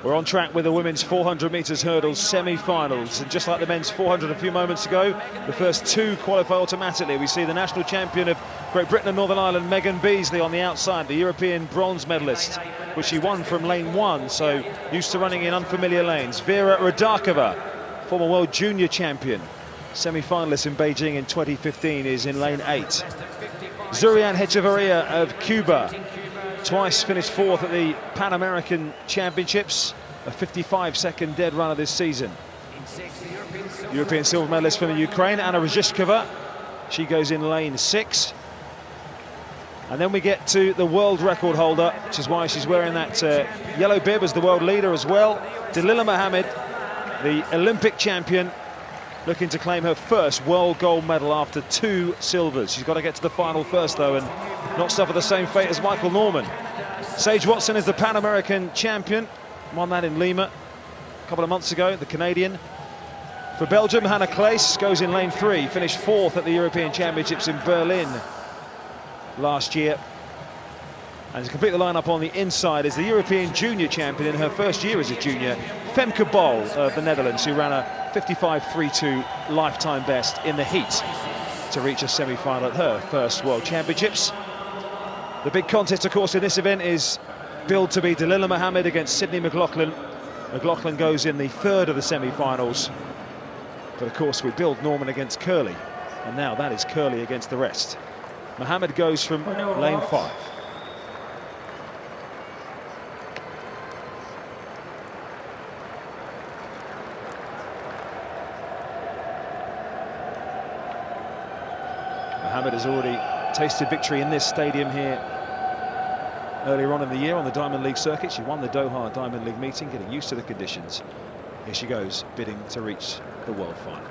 We're on track with the women's 400 metres hurdles semi-finals, and just like the men's 400 a few moments ago, the first two qualify automatically. We see the national champion of Great Britain and Northern Ireland, Megan Beasley, on the outside, the European bronze medalist, which she won from lane 1, so used to running in unfamiliar lanes. Vera Radakova, former world junior champion, semi-finalist in Beijing in 2015, is in lane 8. Zurian Hechavarria of Cuba, twice finished 4th at the Pan American Championships, a 55-second dead runner this season. European silver medalist from the Ukraine, Anna Ryzhikova, she goes in lane 6. And then we get to the world record holder, which is why she's wearing that yellow bib as the world leader as well. Dalila Muhammad, the Olympic champion, looking to claim her first world gold medal after 2 silvers. She's got to get to the final first, though, and not suffer the same fate as Michael Norman. Sage Watson is the Pan American champion, won that in Lima a couple of months ago, the Canadian. For Belgium, Hannah Claes goes in lane 3, finished 4th at the European Championships in Berlin last year. And to complete the lineup on the inside is the European junior champion in her first year as a junior, Femke Bol of the Netherlands, who ran a 55.32 lifetime best in the heat to reach a semi-final at her first World Championships. The big contest, of course, in this event is billed to be Delillo Muhammad against Sydney Mclaughlin. Mclaughlin goes in the 3rd of the semi-finals. But, of course, we billed Norman against Curley. And now that is Curley against the rest. Muhammad goes from lane 5. Muhammad has already tasted victory in this stadium here earlier on in the year on the Diamond League circuit. She won the Doha Diamond League meeting, getting used to the conditions. Here she goes, bidding to reach the world final.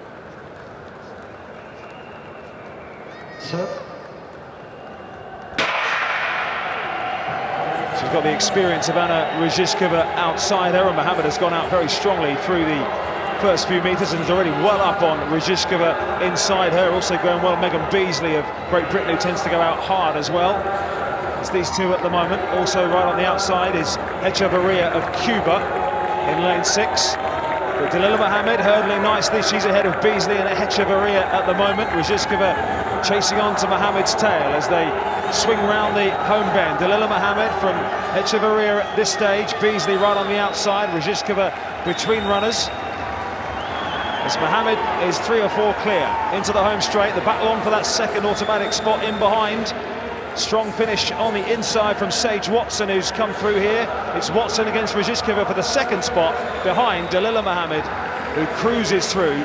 She's got the experience of Anna Ryzhikova outside her, and Muhammad has gone out very strongly through the first few metres and is already well up on Ryzhikova inside her. Also going well, Megan Beasley of Great Britain, who tends to go out hard as well. It's these two at the moment. Also right on the outside is Hechavarria of Cuba in lane 6. But Dalila Muhammad hurdling nicely. She's ahead of Beasley and Hechavarria at the moment. Ryzhikova chasing on to Muhammad's tail as they swing round the home bend. Dalila Muhammad from Hechavarria at this stage. Beasley right on the outside. Ryzhikova between runners. As Muhammad is 3 or 4 clear into the home straight. The battle on for that second automatic spot in behind. Strong finish on the inside from Sage Watson, who's come through here. It's Watson against Ryzhikova for the second spot behind Dalila Muhammad, who cruises through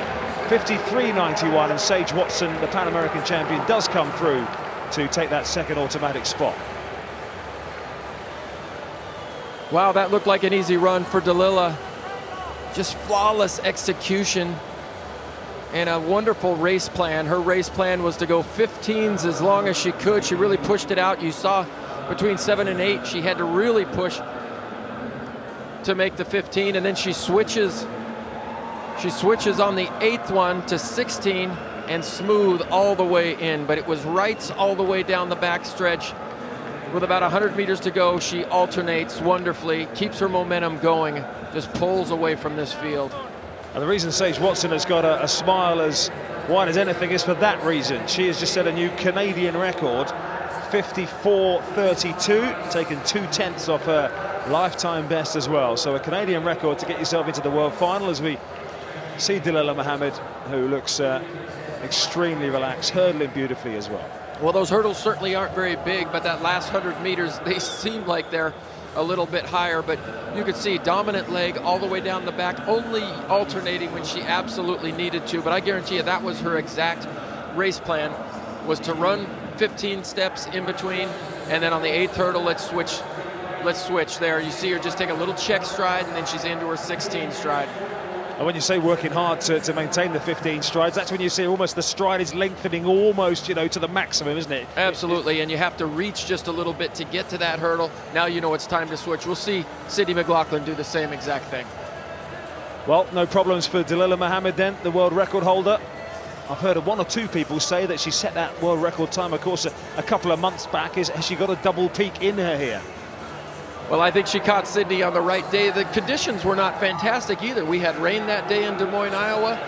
53.91, and Sage Watson, the Pan American champion, does come through to take that second automatic spot. Wow, that looked like an easy run for Dalila. Just flawless execution and a wonderful race plan. Her race plan was to go 15s as long as she could. She really pushed it out. You saw between 7 and 8, she had to really push to make the 15, and then she switches on the 8th one to 16 and smooth all the way in. But it was rights all the way down the back stretch. With about 100 meters to go, she alternates wonderfully, keeps her momentum going, just pulls away from this field. And the reason Sage Watson has got a smile as wide as anything is for that reason. She has just set a new Canadian record, 54.32, taken 2/10 off her lifetime best as well. So a Canadian record to get yourself into the world final, as we see Dalila Muhammad, who looks extremely relaxed, hurdling beautifully as well. Well, those hurdles certainly aren't very big, but that last 100 meters, they seem like they're a little bit higher, but you could see dominant leg all the way down the back, only alternating when she absolutely needed to. But I guarantee you that was her exact race plan, was to run 15 steps in between, and then on the 8th hurdle, let's switch there. You see her just take a little check stride, and then she's into her 16 stride. And when you say working hard to maintain the 15 strides, that's when you see almost the stride is lengthening almost, you know, to the maximum, isn't it? Absolutely, and you have to reach just a little bit to get to that hurdle. Now you know it's time to switch. We'll see Sydney Mclaughlin do the same exact thing. Well, no problems for Dalila Muhammad then, the world record holder. I've heard of 1 or 2 people say that she set that world record time, of course, a couple of months back. Has she got a double peak in her here? Well, I think she caught Sydney on the right day. The conditions were not fantastic either. We had rain that day in Des Moines, Iowa,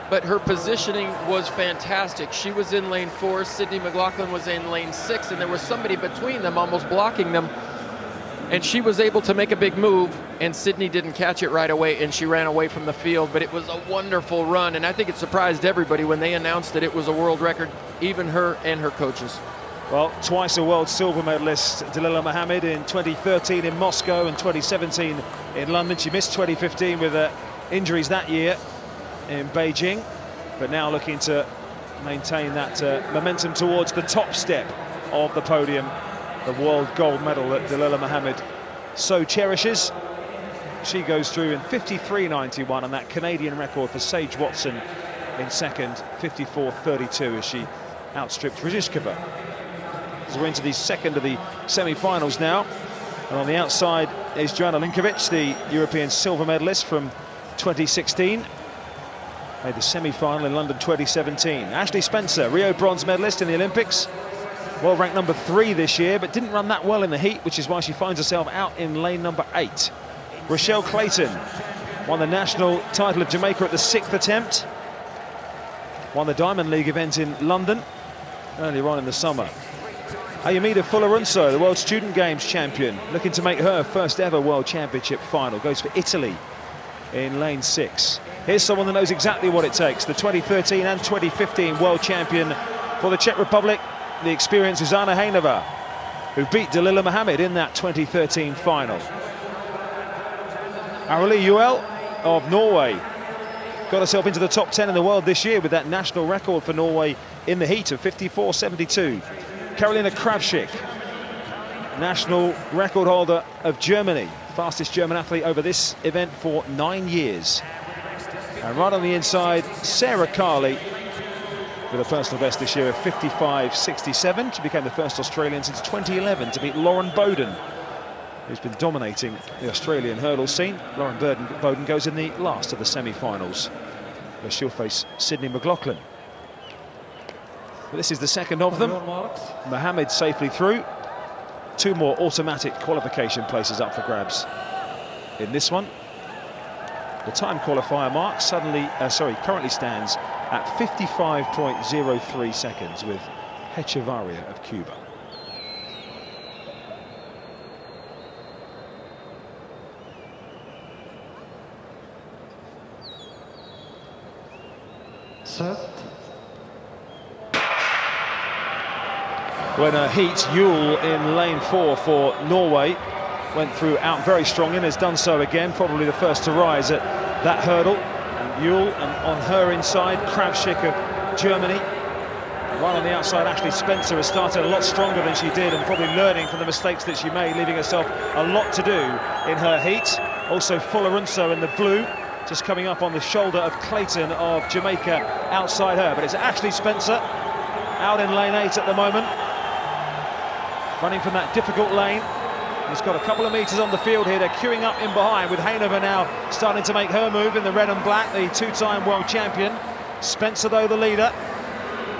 but her positioning was fantastic. She was in lane 4, Sydney Mclaughlin was in lane 6, and there was somebody between them almost blocking them. And she was able to make a big move, and Sydney didn't catch it right away, and she ran away from the field. But it was a wonderful run, and I think it surprised everybody when they announced that it was a world record, even her and her coaches. Well, twice a world silver medalist, Delillo Muhammad, in 2013 in Moscow and 2017 in London. She missed 2015 with injuries that year in Beijing, but now looking to maintain that momentum towards the top step of the podium. The world gold medal that Dalila Muhammad so cherishes. She goes through in 53.91, and that Canadian record for Sage Watson in second, 54.32, as she outstripped Rizhikova. So we're into the second of the semi-finals now, and on the outside is Joanna Linkovic, the European silver medalist from 2016. Made the semi-final in London 2017. Ashley Spencer, Rio bronze medalist in the Olympics. Well, ranked number 3 this year, but didn't run that well in the heat, which is why she finds herself out in lane number 8. Rachelle Clayton won the national title of Jamaica at the 6th attempt. Won the Diamond League event in London earlier on in the summer. Ayumida Fularunso, the World Student Games champion, looking to make her first ever World Championship final. Goes for Italy in lane 6. Here's someone that knows exactly what it takes. The 2013 and 2015 World Champion for the Czech Republic, the experienced Zuzana Hejnova, who beat Delillo Muhammad in that 2013 final. Aureli Juel of Norway got herself into the top 10 in the world this year with that national record for Norway in the heat of 54.72. Karolina Kravchik, national record holder of Germany, fastest German athlete over this event for 9 years. And right on the inside, Sarah Carley, with a personal best this year of 55.67. She became the first Australian since 2011 to beat Lauren Bowden, who's been dominating the Australian hurdle scene. Lauren Bowden goes in the last of the semi-finals, where she'll face Sydney Mclaughlin. But this is the second of them. Muhammad safely through. 2 more automatic qualification places up for grabs in this one. The time qualifier mark currently stands at 55.03 seconds with Hechevarria of Cuba. Set. When heat, Juel in lane 4 for Norway went through out very strong and has done so again, probably the first to rise at that hurdle. And Juel, and on her inside, Kravchik of Germany. Right on the outside, Ashley Spencer has started a lot stronger than she did, and probably learning from the mistakes that she made, leaving herself a lot to do in her heat. Also Fularunso in the blue, just coming up on the shoulder of Clayton of Jamaica outside her. But it's Ashley Spencer out in lane 8 at the moment, running from that difficult lane. He's got a couple of metres on the field here. They're queuing up in behind, with Hejnova now starting to make her move in the red and black, the 2-time world champion. Spencer, though, the leader.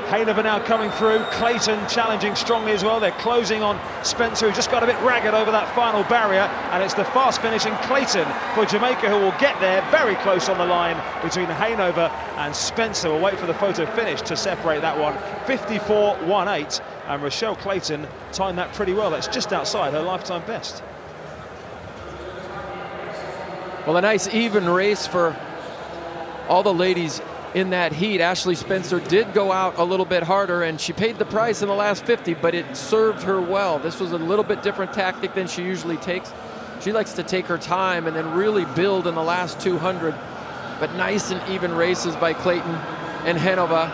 Hejnova now coming through. Clayton challenging strongly as well. They're closing on Spencer, who just got a bit ragged over that final barrier. And it's the fast-finishing Clayton for Jamaica who will get there very close on the line between Hejnova and Spencer. We'll wait for the photo finish to separate that one. 54.18. And Rachelle Clayton timed that pretty well. That's just outside her lifetime best. Well, a nice even race for all the ladies in that heat. Ashley Spencer did go out a little bit harder, and she paid the price in the last 50, but it served her well. This was a little bit different tactic than she usually takes. She likes to take her time and then really build in the last 200. But nice and even races by Clayton and Hejnova.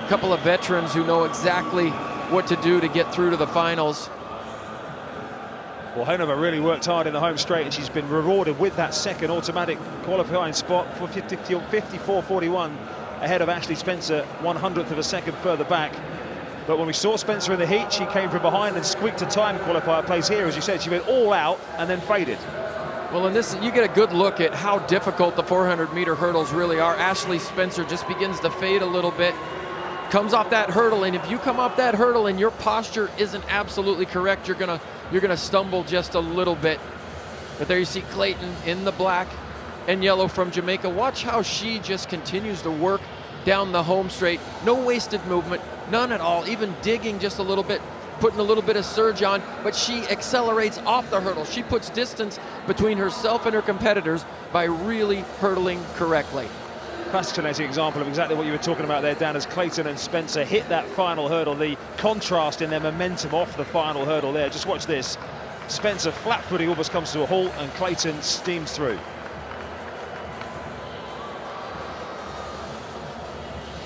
A couple of veterans who know exactly what to do to get through to the finals. Well, Hejnova really worked hard in the home straight, and she's been rewarded with that second automatic qualifying spot for 54.41 ahead of Ashley Spencer, 100th of a second further back. But when we saw Spencer in the heat, she came from behind and squeaked a time qualifier place here. As you said, she went all out and then faded. Well, in this, you get a good look at how difficult the 400-meter hurdles really are. Ashley Spencer just begins to fade a little bit, comes off that hurdle, and if you come off that hurdle and your posture isn't absolutely correct, you're going to you're going to stumble just a little bit. But there you see Clayton in the black and yellow from Jamaica. Watch how she just continues to work down the home straight. No wasted movement, none at all, even digging just a little bit, putting a little bit of surge on, but she accelerates off the hurdle. She puts distance between herself and her competitors by really hurdling correctly. Fascinating example of exactly what you were talking about there, Dan, as Clayton and Spencer hit that final hurdle. The contrast in their momentum off the final hurdle there. Just watch this. Spencer flat-footing almost comes to a halt, and Clayton steams through.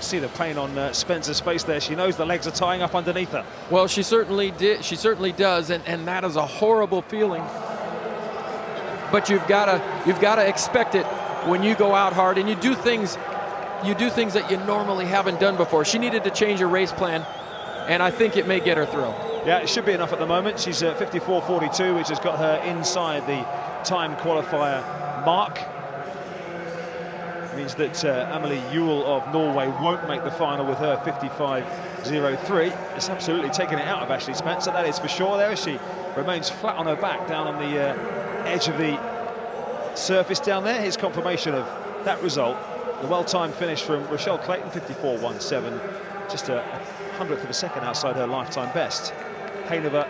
See the pain on Spencer's face there. She knows the legs are tying up underneath her. Well, she certainly did. She certainly does, and that is a horrible feeling. But you've got to expect it when you go out hard and you do things that you normally haven't done before. She needed to change her race plan, and I think it may get her through. Yeah, it should be enough at the moment. She's at 54.42, which has got her inside the time qualifier mark. It means that Amelie Ewell of Norway won't make the final with her 55.03. It's absolutely taken it out of Ashley Spencer, that is for sure. There she remains flat on her back down on the edge of the surface down there. Here's confirmation of that result. The well-timed finish from Rachelle Clayton, 54.17, just a hundredth of a second outside her lifetime best. Hainover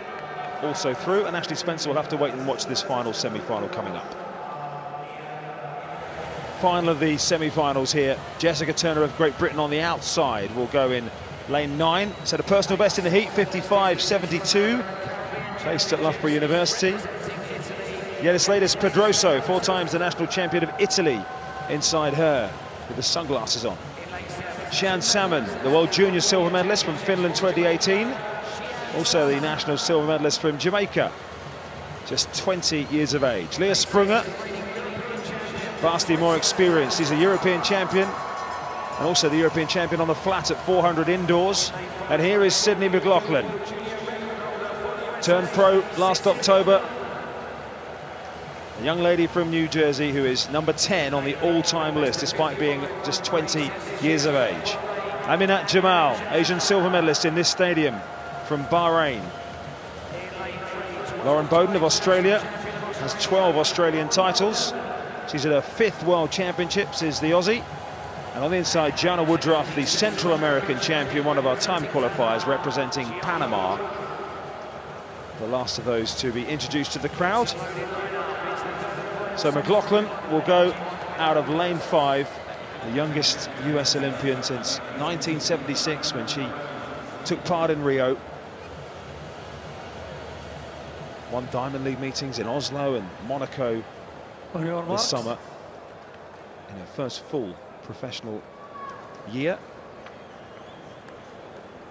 also through, and Ashley Spencer will have to wait and watch this final semi-final coming up. Final of the semi-finals here. Jessica Turner of Great Britain on the outside will go in lane 9. Set a personal best in the heat, 55.72, based at Loughborough University. Yedisladis Pedroso, 4 times the national champion of Italy, inside her with the sunglasses on. Sian Salmon, the World Junior silver medalist from Finland 2018. Also the national silver medalist from Jamaica, just 20 years of age. Leah Sprunger, vastly more experienced. He's a European champion and also the European champion on the flat at 400 indoors. And here is Sydney Mclaughlin. Turned pro last October. A young lady from New Jersey who is number 10 on the all-time list despite being just 20 years of age. Aminat Jamal, Asian silver medalist in this stadium from Bahrain. Lauren Bowden of Australia has 12 Australian titles. She's at her 5th World Championships, is the Aussie. And on the inside, Jana Woodruff, the Central American champion, one of our time qualifiers representing Panama. The last of those to be introduced to the crowd. So Mclaughlin will go out of lane 5, the youngest US Olympian since 1976 when she took part in Rio. Won Diamond League meetings in Oslo and Monaco this summer in her first full professional year.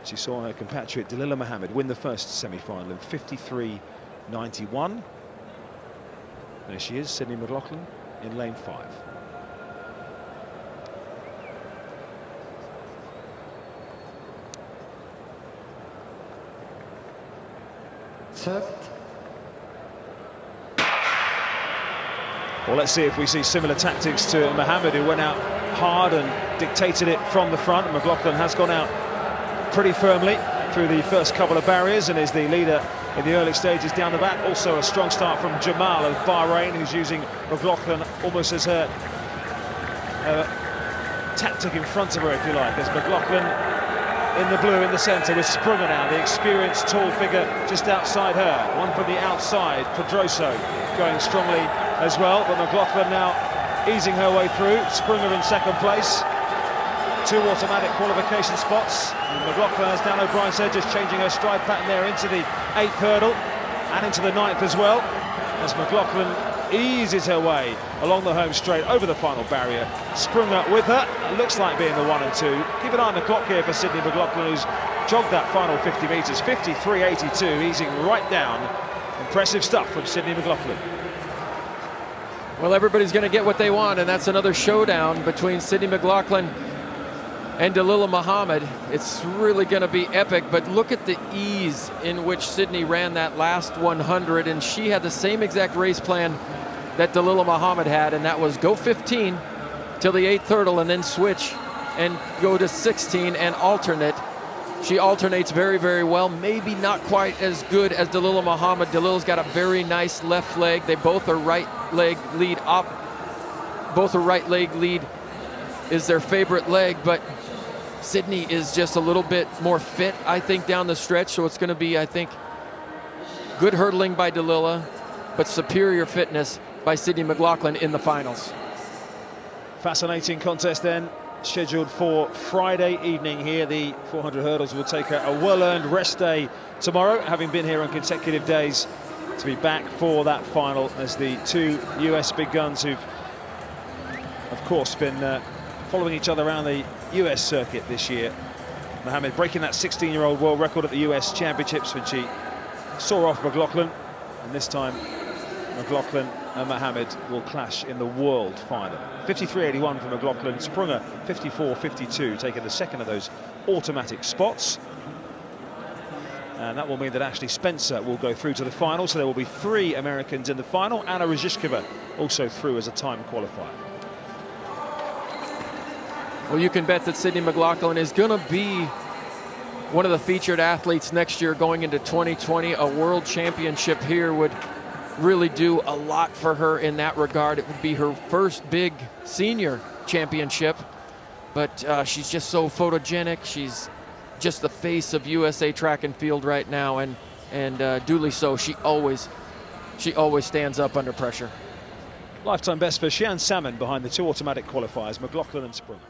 She saw her compatriot Dalila Muhammad win the first semi-final in 53.91. There she is, Sydney Mclaughlin in lane 5. Well, let's see if we see similar tactics to Muhammad, who went out hard and dictated it from the front. And Mclaughlin has gone out pretty firmly through the first couple of barriers and is the leader in the early stages down the back. Also a strong start from Jamal of Bahrain, who's using Mclaughlin almost as her tactic in front of her, if you like, as Mclaughlin in the blue in the centre with Sprunger now, the experienced tall figure just outside her. One from the outside, Pedroso going strongly as well, but Mclaughlin now easing her way through. Sprunger in second place. 2 automatic qualification spots. And Mclaughlin, as Dan O'Brien said, just changing her stride pattern there into the 8th hurdle and into the 9th as well, as Mclaughlin eases her way along the home straight over the final barrier. Sprunger with her, it looks like being the 1 and 2. Keep an eye on the clock here for Sydney Mclaughlin, who's jogged that final 50 metres, 53.82, easing right down. Impressive stuff from Sydney Mclaughlin. Well, everybody's going to get what they want, and that's another showdown between Sydney Mclaughlin and Delillo Muhammad. It's really going to be epic, but look at the ease in which Sydney ran that last 100, and she had the same exact race plan that Delillo Muhammad had, and that was go 15 till the 8th hurdle and then switch and go to 16 and alternate. She alternates very, very well. Maybe not quite as good as Delillo Muhammad. Dalila's got a very nice left leg. They both are right leg lead up. Both are right leg lead is their favorite leg, but Sydney is just a little bit more fit, I think, down the stretch. So it's going to be, I think, good hurdling by Dalila, but superior fitness by Sydney Mclaughlin in the finals. Fascinating contest then, scheduled for Friday evening here. The 400 hurdles will take a well-earned rest day tomorrow, having been here on consecutive days, to be back for that final as the two US big guns who've, of course, been following each other around the US circuit this year. Muhammad breaking that 16-year-old world record at the US Championships when she saw off Mclaughlin, and this time Mclaughlin and Muhammad will clash in the world final. 53.81 for Mclaughlin, Sprunger 54.52, taking the second of those automatic spots. And that will mean that Ashley Spencer will go through to the final, so there will be 3 Americans in the final. Anna Rizhishkova also through as a time qualifier. Well, you can bet that Sydney Mclaughlin is going to be one of the featured athletes next year going into 2020. A world championship here would really do a lot for her in that regard. It would be her first big senior championship, but she's just so photogenic. She's just the face of USA track and field right now, and duly so. She always stands up under pressure. Lifetime best for Xian Salmon behind the 2 automatic qualifiers, Mclaughlin and Sprunger.